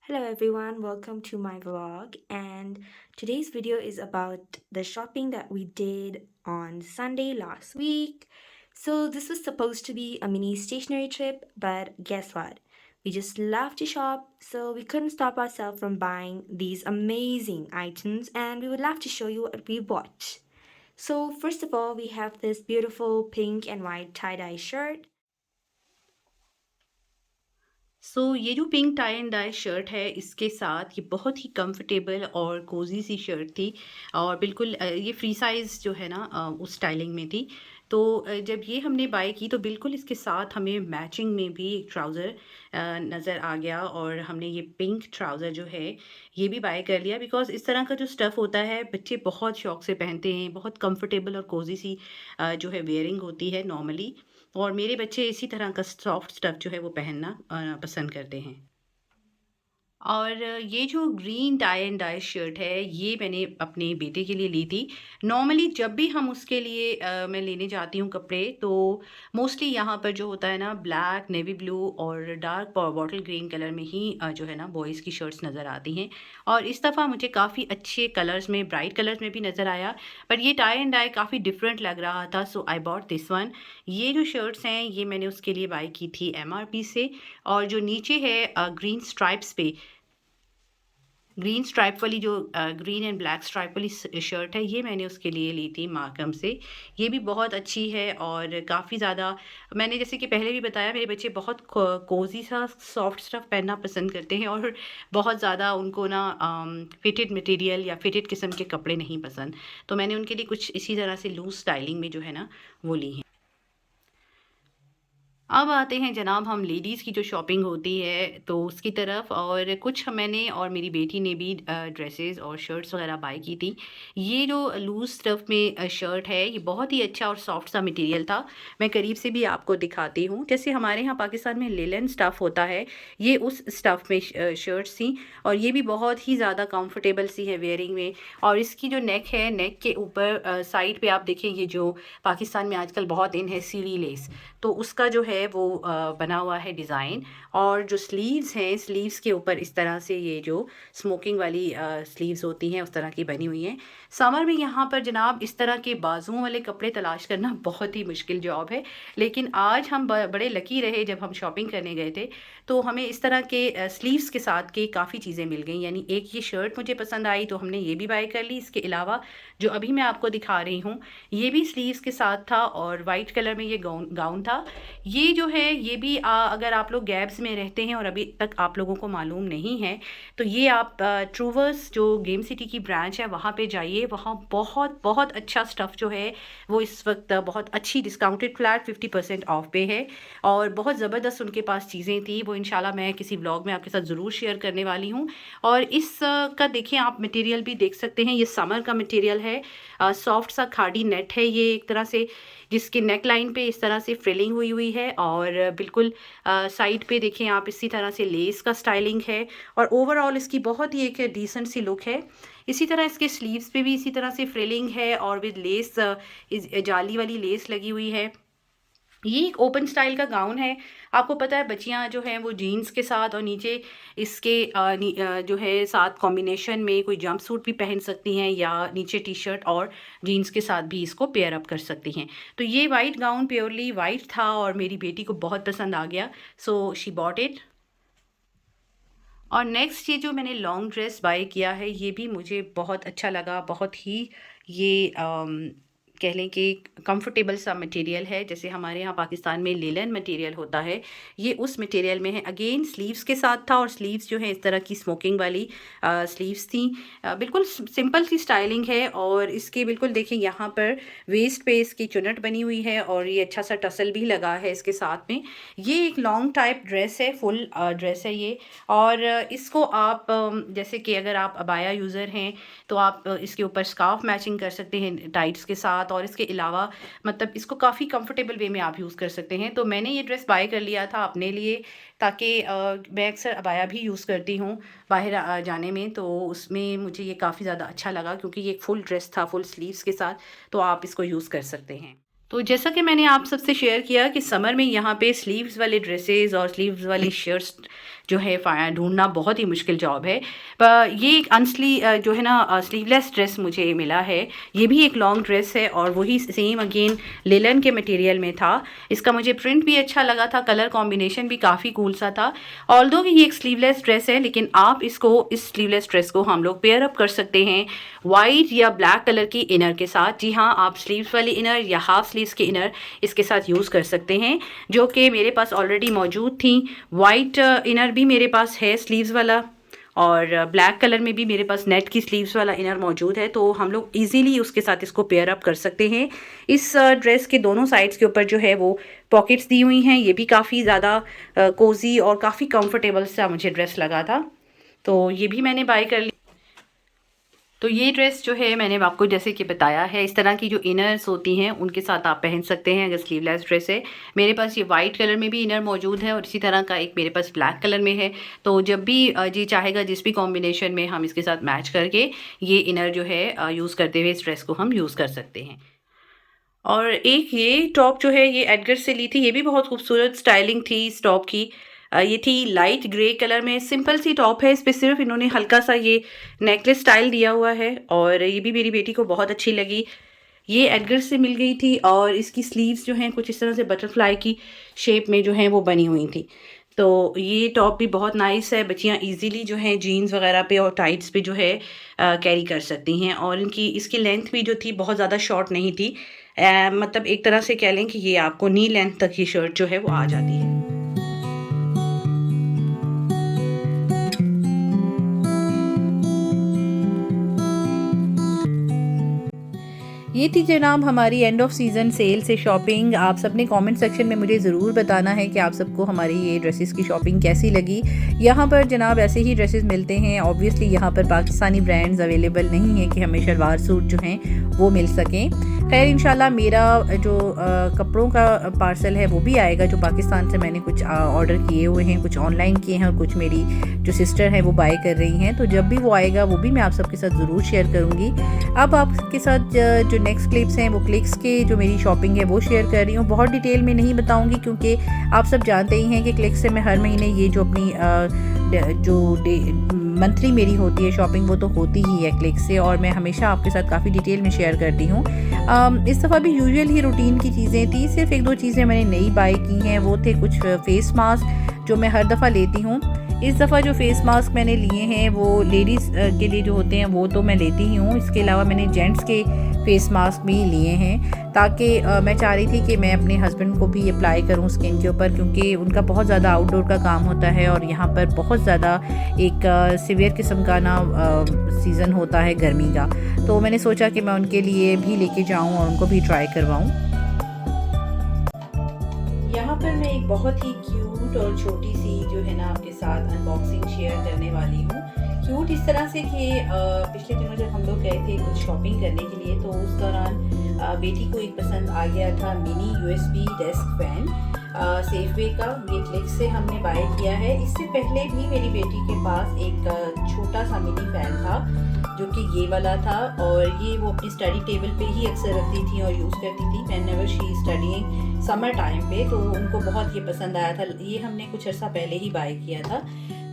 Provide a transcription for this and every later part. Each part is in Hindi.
Hello everyone, welcome to my vlog. And today's video is about the shopping that we did on Sunday last week. So, this was supposed to be a mini stationery trip, but guess what? We just love to shop, so we couldn't stop ourselves from buying these amazing items, and we would love to show you what we bought. So, first of all, we have this beautiful pink and white tie-dye shirt. ये जो pink tie and dye shirt है इसके साथ ये बहुत ही कंफर्टेबल और कोजी सी शर्ट थी और बिल्कुल ये फ्री साइज़ जो है ना उस स्टाइलिंग में थी। जब ये हमने बाय की तो बिल्कुल इसके साथ हमें मैचिंग में भी एक ट्राउज़र नज़र आ गया और हमने ये पिंक ट्राउज़र जो है ये भी बाय कर लिया बिकॉज़ इस तरह का जो स्टफ़ होता है बच्चे बहुत शौक से पहनते हैं, बहुत कंफर्टेबल और कोजी सी जो है वेयरिंग होती है नॉर्मली। और मेरे बच्चे इसी तरह का सॉफ्ट स्टफ़ जो है वो पहनना पसंद करते हैं। और ये जो green tie and dye shirt है, ये मैंने अपने बेटे के लिए ली थी। नॉर्मली जब भी हम उसके लिए मैं लेने जाती हूँ कपड़े, तो मोस्टली यहाँ पर जो होता है ना ब्लैक, नेवी ब्लू और डार्क बॉटल ग्रीन कलर में ही जो है ना बॉयज़ की शर्ट्स नज़र आती हैं। और इस दफ़ा मुझे काफ़ी अच्छे कलर्स में, ब्राइट कलर्स में भी नज़र आया, पर ये टाई एंड डाई काफ़ी डिफरेंट लग रहा था, सो आई बॉट दिस वन। ये जो शर्ट्स हैं, ये मैंने उसके लिए बाय की थी एमआरपी से। और जो नीचे है ग्रीन स्ट्राइप्स पे ग्रीन स्ट्राइप वाली जो ग्रीन एंड ब्लैक स्ट्राइप वाली शर्ट है, ये मैंने उसके लिए ली थी मार्कम से। ये भी बहुत अच्छी है और काफ़ी ज़्यादा मैंने जैसे कि पहले भी बताया मेरे बच्चे बहुत कोज़ी सा सॉफ्ट स्टफ़ पहनना पसंद करते हैं और बहुत ज़्यादा उनको ना फिटेड मटेरियल या फिटेड किस्म के कपड़े नहीं पसंद। तो मैंने उनके लिए कुछ इसी तरह से लूज़ स्टाइलिंग में जो है ना वो ली हैं। अब आते हैं जनाब हम लेडीज़ की जो शॉपिंग होती है तो उसकी तरफ। और कुछ मैंने और मेरी बेटी ने भी ड्रेसेस और शर्ट्स वगैरह बाय की थी। ये जो लूज़ स्टफ़ में शर्ट है ये बहुत ही अच्छा और सॉफ्ट सा मटेरियल था। मैं करीब से भी आपको दिखाती हूँ। जैसे हमारे यहाँ पाकिस्तान में लिनन स्टफ़ होता है, ये उस स्टफ़ में शर्ट्स थी और ये भी बहुत ही ज़्यादा कंफर्टेबल सी है वेयरिंग में। और इसकी जो नेक है, नेक के ऊपर साइड पे आप देखें ये जो पाकिस्तान में आजकल बहुत इन है सीढ़ी लेस, तो उसका जो है वो बना हुआ है डिज़ाइन। और जो स्लीव्स हैं, स्लीव्स के ऊपर इस तरह से ये जो स्मोकिंग वाली स्लीव्स होती हैं उस तरह की बनी हुई हैं। समर में यहाँ पर जनाब इस तरह के बाजुओं वाले कपड़े तलाश करना बहुत ही मुश्किल जॉब है, लेकिन आज हम बड़े लकी रहे जब हम शॉपिंग करने गए थे तो हमें इस तरह के स्लीव्स के साथ के काफ़ी चीज़ें मिल गई। यानी एक ये शर्ट मुझे पसंद आई तो हमने ये भी बाय कर ली। इसके अलावा जो अभी मैं आपको दिखा रही हूँ ये भी स्लीव्स के साथ था और वाइट कलर में ये गाउन गाउन था। ये जो है ये भी अगर आप लोग गैब्स में रहते हैं और अभी तक आप लोगों को मालूम नहीं है तो ये आप ट्रूवर्स जो गेम सिटी की ब्रांच है वहाँ पे जाइए। वहाँ बहुत बहुत अच्छा स्टफ़ जो है वो इस वक्त बहुत अच्छी डिस्काउंटेड फ्लैट 50% ऑफ पे है और बहुत ज़बरदस्त उनके पास चीज़ें थी। वो इंशाल्लाह मैं किसी व्लॉग में आपके साथ ज़रूर शेयर करने वाली हूँ। और इस का देखिए आप मटेरियल भी देख सकते हैं, ये समर का मटेरियल है। सॉफ्ट सा खादी नेट है ये एक तरह से, जिसकी नेक लाइन पे इस तरह से फ्रिलिंग हुई हुई है और बिल्कुल साइड पे देखें आप इसी तरह से लेस का स्टाइलिंग है। और ओवरऑल इसकी बहुत ही एक डिसेंट सी लुक है। इसी तरह इसके स्लीव्स पे भी इसी तरह से फ्रिलिंग है और विद लेस जाली वाली लेस लगी हुई है। ये एक ओपन स्टाइल का गाउन है। आपको पता है बच्चियां जो हैं वो जीन्स के साथ और नीचे इसके जो है साथ कॉम्बिनेशन में कोई जंप सूट भी पहन सकती हैं या नीचे टी शर्ट और जीन्स के साथ भी इसको पेयर अप कर सकती हैं। तो ये वाइट गाउन प्योरली वाइट था और मेरी बेटी को बहुत पसंद आ गया, सो शी बॉट इट। और नेक्स्ट ये जो मैंने लॉन्ग ड्रेस बाय किया है ये भी मुझे बहुत अच्छा लगा। बहुत ही ये कह लें कि कंफर्टेबल सा मटेरियल है। जैसे हमारे यहाँ पाकिस्तान में लिनन मटेरियल होता है, ये उस मटेरियल में है। अगेन स्लीव्स के साथ था और स्लीव्स जो है इस तरह की स्मोकिंग वाली स्लीव्स थी। बिल्कुल सिंपल सी स्टाइलिंग है और इसके बिल्कुल देखिए यहाँ पर वेस्ट पे इसकी चुनट बनी हुई है और ये अच्छा सा टसल भी लगा है इसके साथ में। ये एक लॉन्ग टाइप ड्रेस है, फुल ड्रेस है ये। और इसको आप जैसे कि अगर आप अबाया यूज़र हैं तो आप इसके ऊपर स्कार्फ मैचिंग कर सकते हैं टाइट्स के साथ। और इसके अलावा मतलब इसको काफ़ी कंफर्टेबल वे में आप यूज़ कर सकते हैं। तो मैंने ये ड्रेस बाय कर लिया था अपने लिए, ताकि मैं अक्सर अबाया भी यूज़ करती हूँ बाहर जाने में, तो उसमें मुझे ये काफ़ी ज़्यादा अच्छा लगा क्योंकि ये एक फुल ड्रेस था फुल स्लीव्स के साथ, तो आप इसको यूज़ कर सकते हैं। तो जैसा कि मैंने आप सबसे शेयर किया कि समर में यहाँ पे स्लीव्स वाले ड्रेसेस और स्लीव्स वाली शर्ट्स जो है ढूँढना बहुत ही मुश्किल जॉब है। ये एक जो है ना स्लीवलेस ड्रेस मुझे मिला है। ये भी एक लॉन्ग ड्रेस है और वही सेम अगेन लिनन के मटेरियल में था। इसका मुझे प्रिंट भी अच्छा लगा था, कलर कॉम्बिनेशन भी काफ़ी कूल सा था। ऑल्दो कि ये एक स्लीवलेस ड्रेस है, लेकिन आप इस स्लीवलेस ड्रेस को हम लोग पेयर अप कर सकते हैं वाइट या ब्लैक कलर की इनर के साथ। जी हाँ, आप स्लीव्स वाली इनर या हाफ स्लीव्स की इनर इसके साथ यूज़ कर सकते हैं, जो कि मेरे पास ऑलरेडी मौजूद थी। वाइट इनर भी मेरे पास है स्लीव्स वाला, और ब्लैक कलर में भी मेरे पास नेट की स्लीव्स वाला इनर मौजूद है, तो हम लोग इजीली उसके साथ इसको पेयर अप कर सकते हैं। इस ड्रेस के दोनों साइड्स के ऊपर जो है वो पॉकेट्स दी हुई हैं। ये भी काफ़ी ज़्यादा कोजी और काफ़ी कंफर्टेबल सा मुझे ड्रेस लगा था, तो ये भी मैंने बाय कर ली। तो ये ड्रेस जो है मैंने आपको जैसे कि बताया है, इस तरह की जो इनर्स होती हैं उनके साथ आप पहन सकते हैं अगर स्लीवलेस ड्रेस है। मेरे पास ये वाइट कलर में भी इनर मौजूद है और इसी तरह का एक मेरे पास ब्लैक कलर में है। तो जब भी जी चाहेगा जिस भी कॉम्बिनेशन में हम इसके साथ मैच करके ये इनर जो है यूज़ करते हुए इस ड्रेस को हम यूज़ कर सकते हैं। और एक ये टॉप जो है ये एडगर से ली थी, ये भी बहुत खूबसूरत स्टाइलिंग थी इस टॉप की। ये थी लाइट ग्रे कलर में, सिंपल सी टॉप है, इस पे सिर्फ इन्होंने हल्का सा ये नेकलेस स्टाइल दिया हुआ है और ये भी मेरी बेटी को बहुत अच्छी लगी। ये एडगर से मिल गई थी और इसकी स्लीव्स जो हैं कुछ इस तरह से बटरफ्लाई की शेप में जो हैं वो बनी हुई थी। तो ये टॉप भी बहुत नाइस है, बच्चियाँ इजीली जो हैं जीन्स वगैरह पे और टाइट्स पे जो है कैरी कर सकती हैं। और इसकी लेंथ भी जो थी बहुत ज़्यादा शॉर्ट नहीं थी, मतलब एक तरह से कह लें कि ये आपको नी लेंथ तक की शर्ट जो है वो आ जाती है। ये थी जनाब हमारी एंड ऑफ सीज़न सेल से शॉपिंग। आप सबने कमेंट सेक्शन में मुझे ज़रूर बताना है कि आप सबको हमारी ये ड्रेसेस की शॉपिंग कैसी लगी। यहाँ पर जनाब ऐसे ही ड्रेसेस मिलते हैं। ऑब्वियसली यहाँ पर पाकिस्तानी ब्रांड्स अवेलेबल नहीं है कि हमें शलवार सूट जो हैं वो मिल सकें। खैर इंशाल्लाह मेरा जो कपड़ों का पार्सल है वो भी आएगा, जो पाकिस्तान से मैंने कुछ ऑर्डर किए हुए हैं, कुछ ऑनलाइन किए हैं और कुछ मेरी जो सिस्टर है वो बाय कर रही हैं। तो जब भी वो आएगा वो भी मैं आप सबके साथ ज़रूर शेयर करूँगी। अब आपके साथ जो नेक्स्ट क्लिप्स हैं वो क्लिक्स के जो मेरी शॉपिंग है वो शेयर कर रही हूँ। बहुत डिटेल में नहीं बताऊँगी क्योंकि आप सब जानते ही हैं कि क्लिक्स से मैं हर महीने ये जो अपनी मंथली मेरी होती है शॉपिंग वो तो होती ही है क्लिक से, और मैं हमेशा आपके साथ काफ़ी डिटेल में शेयर करती हूँ। इस दफ़ा भी यूजुअल ही रूटीन की चीज़ें थी, सिर्फ एक दो चीज़ें मैंने नई बाय की हैं। वो थे कुछ फेस मास्क जो मैं हर दफ़ा लेती हूँ। इस दफ़ा जो फेस मास्क मैंने लिए हैं वो लेडीज़ के लिए जो होते हैं वो तो मैं लेती ही हूँ। इसके अलावा मैंने जेंट्स के फेस मास्क भी लिए हैं ताकि मैं चाह रही थी कि मैं अपने हस्बैंड को भी अप्लाई करूँ स्किन के ऊपर, क्योंकि उनका बहुत ज़्यादा आउटडोर का काम होता है और यहाँ पर बहुत ज़्यादा एक सीवियर किस्म का ना सीज़न होता है गर्मी का। तो मैंने सोचा कि मैं उनके लिए भी लेके जाऊँ और उनको भी ट्राई करवाऊँ। यहाँ पर मैं एक बहुत ही क्यूट और छोटी सी जो है ना आपके साथ अनबॉक्सिंग शेयर करने वाली हूँ। क्यूट इस तरह से कि पिछले दिनों जब हम लोग गए थे कुछ शॉपिंग करने के लिए तो उस दौरान बेटी को एक पसंद आ गया था mini USB desk fan Safeway का। ये क्लिक से हमने बाय किया है। इससे पहले भी मेरी बेटी के पास एक छोटा सा मिनी फैन था जो कि ये वाला था, और ये वो अपनी स्टडी टेबल पे ही अक्सर रखती थी और यूज़ करती थी whenever she studying summer time पे, तो उनको बहुत ये पसंद आया था। ये हमने कुछ अर्सा पहले ही बाय किया था।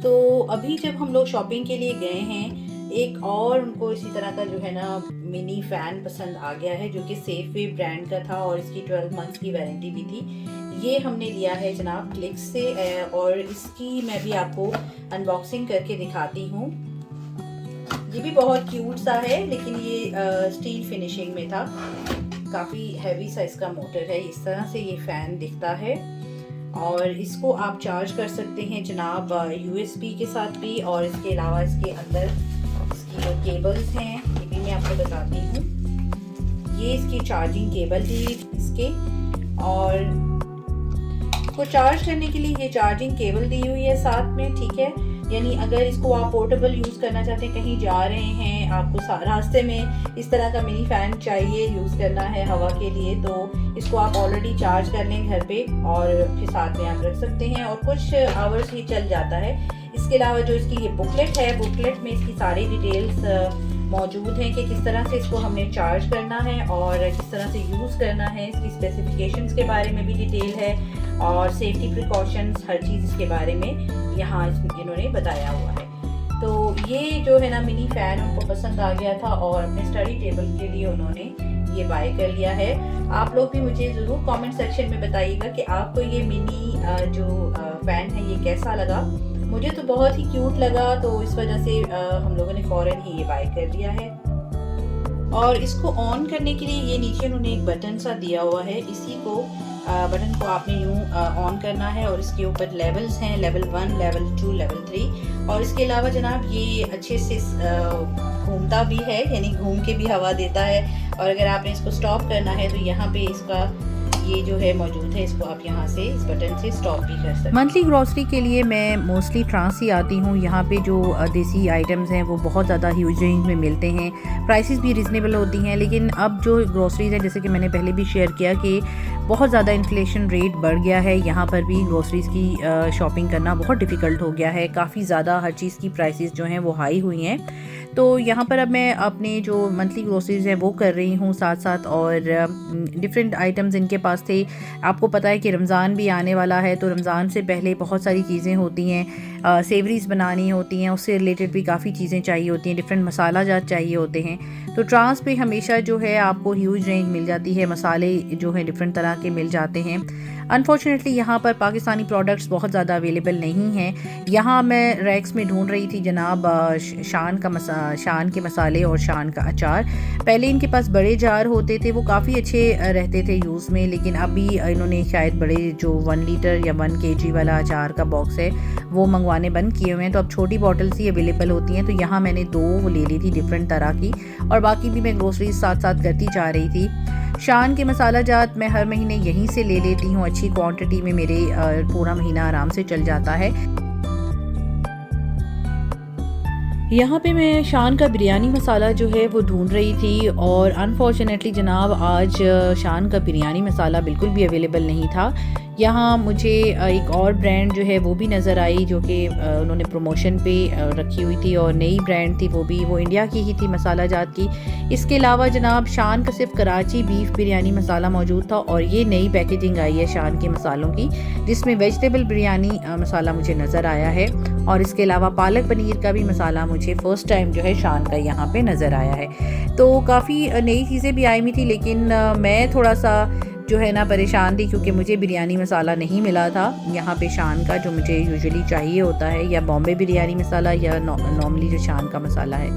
तो अभी जब हम लोग शॉपिंग के लिए गए हैं एक और उनको इसी तरह का जो है ना मिनी फ़ैन पसंद आ गया है जो कि सेफवे ब्रांड का था और इसकी 12 मंथ्स की वारंटी भी थी। ये हमने लिया है जनाब क्लिक्स से और इसकी मैं भी आपको अनबॉक्सिंग करके दिखाती हूँ। ये भी बहुत क्यूट सा है, लेकिन ये स्टील फिनिशिंग में था। काफ़ी हैवी सा इसका मोटर है। इस तरह से ये फ़ैन दिखता है और इसको आप चार्ज कर सकते हैं जनाब USB के साथ भी, और इसके अलावा इसके अंदर इसकी जो केबल्स हैं ये भी मैं आपको बताती हूँ। ये इसकी चार्जिंग केबल थी इसके, और इसको चार्ज करने के लिए ये चार्जिंग केबल दी हुई है साथ में, ठीक है। यानी अगर इसको आप पोर्टेबल यूज़ करना चाहते हैं, कहीं जा रहे हैं, आपको रास्ते में इस तरह का मिनी फ़ैन चाहिए यूज़ करना है हवा के लिए, तो इसको आप ऑलरेडी चार्ज कर लें घर पे और फिर साथ में आप रख सकते हैं और कुछ आवर्स ही चल जाता है। इसके अलावा जो इसकी ये बुकलेट है, बुकलेट में इसकी सारी डिटेल्स मौजूद हैं कि किस तरह से इसको हमने चार्ज करना है और किस तरह से यूज़ करना है। इसकी स्पेसिफिकेशंस के बारे में भी डिटेल है और सेफ्टी प्रिकॉशंस, हर चीज़ इसके बारे में यहाँ इन्होंने बताया हुआ है। तो ये जो है ना मिनी फ़ैन उनको पसंद आ गया था और अपने स्टडी टेबल के लिए उन्होंने ये बाय कर लिया है। आप लोग भी मुझे ज़रूर कमेंट सेक्शन में बताइएगा कि आपको ये मिनी जो फ़ैन है ये कैसा लगा। मुझे तो बहुत ही क्यूट लगा, तो इस वजह से हम लोगों ने फ़ौरन ही ये बाय कर लिया है। और इसको ऑन करने के लिए ये नीचे उन्होंने एक बटन सा दिया हुआ है, इसी को बटन को आपने यूँ ऑन करना है और इसके ऊपर लेवल्स हैं, लेवल 1, लेवल 2, लेवल 3। और इसके अलावा जनाब ये अच्छे से घूमता भी है, यानी घूम के भी हवा देता है। और अगर आपने इसको स्टॉप करना है तो यहाँ पे इसका ये जो है मौजूद है, इसको आप यहाँ से इस बटन से स्टॉप भी कर सकते हैं। मंथली ग्रॉसरी के लिए मैं मोस्टली ट्रांस ही आती हूँ। यहाँ पे जो देसी आइटम्स हैं वो बहुत ज़्यादा ह्यूज रेंज में मिलते हैं, प्राइसेस भी रिजनेबल होती हैं। लेकिन अब जो ग्रॉसरीज हैं, जैसे कि मैंने पहले भी शेयर किया कि बहुत ज़्यादा इन्फ्लेशन रेट बढ़ गया है, यहाँ पर भी ग्रॉसरीज़ की शॉपिंग करना बहुत डिफ़िकल्ट हो गया है। काफ़ी ज़्यादा हर चीज़ की प्राइसेस जो हैं वो हाई हुई हैं। तो यहाँ पर अब मैं अपने जो मंथली ग्रोसरीज़ हैं वो कर रही हूँ साथ साथ, और डिफरेंट आइटम्स इनके पास थे। आपको पता है कि रमज़ान भी आने वाला है, तो रमज़ान से पहले बहुत सारी चीज़ें होती हैं, सेवरीज़ बनानी होती हैं, उससे रिलेटेड भी काफ़ी चीज़ें चाहिए होती हैं, डिफरेंट मसाला जात चाहिए होते हैं। तो ट्रांस पे हमेशा जो है आपको ह्यूज रेंज मिल जाती है, मसाले जो है डिफरेंट तरह के मिल जाते हैं। अनफॉर्चुनेटली यहाँ पर पाकिस्तानी प्रोडक्ट्स बहुत ज़्यादा अवेलेबल नहीं हैं। यहाँ मैं रैक्स में ढूंढ रही थी जनाब शान के मसाले और शान का अचार। पहले इनके पास बड़े जार होते थे, वो काफ़ी अच्छे रहते थे यूज़ में, लेकिन अभी इन्होंने शायद बड़े जो 1 लीटर या 1 kg वाला अचार का बॉक्स है वो मंगवाने बंद किए हुए हैं। तो अब छोटी बॉटल्स ही अवेलेबल होती हैं। तो यहाँ मैंने 2 ले ली थी डिफरेंट तरह की, और बाकी भी मैं ग्रोसरीज साथ साथ करती जा रही थी। शान के मसाला जात मैं हर महीने यहीं से ले लेती हूँ, अच्छी क्वांटिटी में मेरे पूरा महीना आराम से चल जाता है। यहाँ पे मैं शान का बिरयानी मसाला जो है वो ढूंढ रही थी, और अनफॉर्चुनेटली जनाब आज शान का बिरयानी मसाला बिल्कुल भी अवेलेबल नहीं था। यहाँ मुझे एक और ब्रांड जो है वो भी नज़र आई, जो कि उन्होंने प्रमोशन पे रखी हुई थी, और नई ब्रांड थी, वो इंडिया की ही थी मसाला जात की। इसके अलावा जनाब शान का सिर्फ कराची बीफ बिरयानी मसाला मौजूद था, और ये नई पैकेजिंग आई है शान के मसालों की, जिसमें वेजिटेबल बिरयानी मसाला मुझे नज़र आया है, और इसके अलावा पालक पनीर का भी मसाला मुझे फ़र्स्ट टाइम जो है शान का यहाँ पे नज़र आया है। तो काफ़ी नई चीज़ें भी आई हुई थी, लेकिन मैं थोड़ा सा जो है ना परेशान थी, क्योंकि मुझे बिरयानी मसाला नहीं मिला था यहाँ पे शान का, जो मुझे यूजुअली चाहिए होता है, या बॉम्बे बिरयानी मसाला या नॉर्मली जो शान का मसाला है।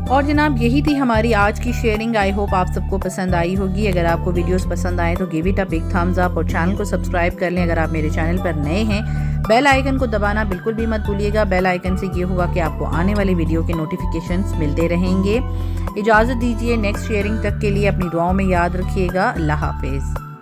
और जनाब यही थी हमारी आज की शेयरिंग। आई होप आप सबको पसंद आई होगी। अगर आपको वीडियोस पसंद आए तो give it a big thumbs up, और चैनल को सब्सक्राइब कर लें अगर आप मेरे चैनल पर नए हैं। बेल आइकन को दबाना बिल्कुल भी मत भूलिएगा। बेल आइकन से ये होगा कि आपको आने वाले वीडियो के नोटिफिकेशंस मिलते रहेंगे। इजाज़त दीजिए, नेक्स्ट शेयरिंग तक के लिए अपनी दुआओं में याद रखिएगा। अल्लाह हाफिज़।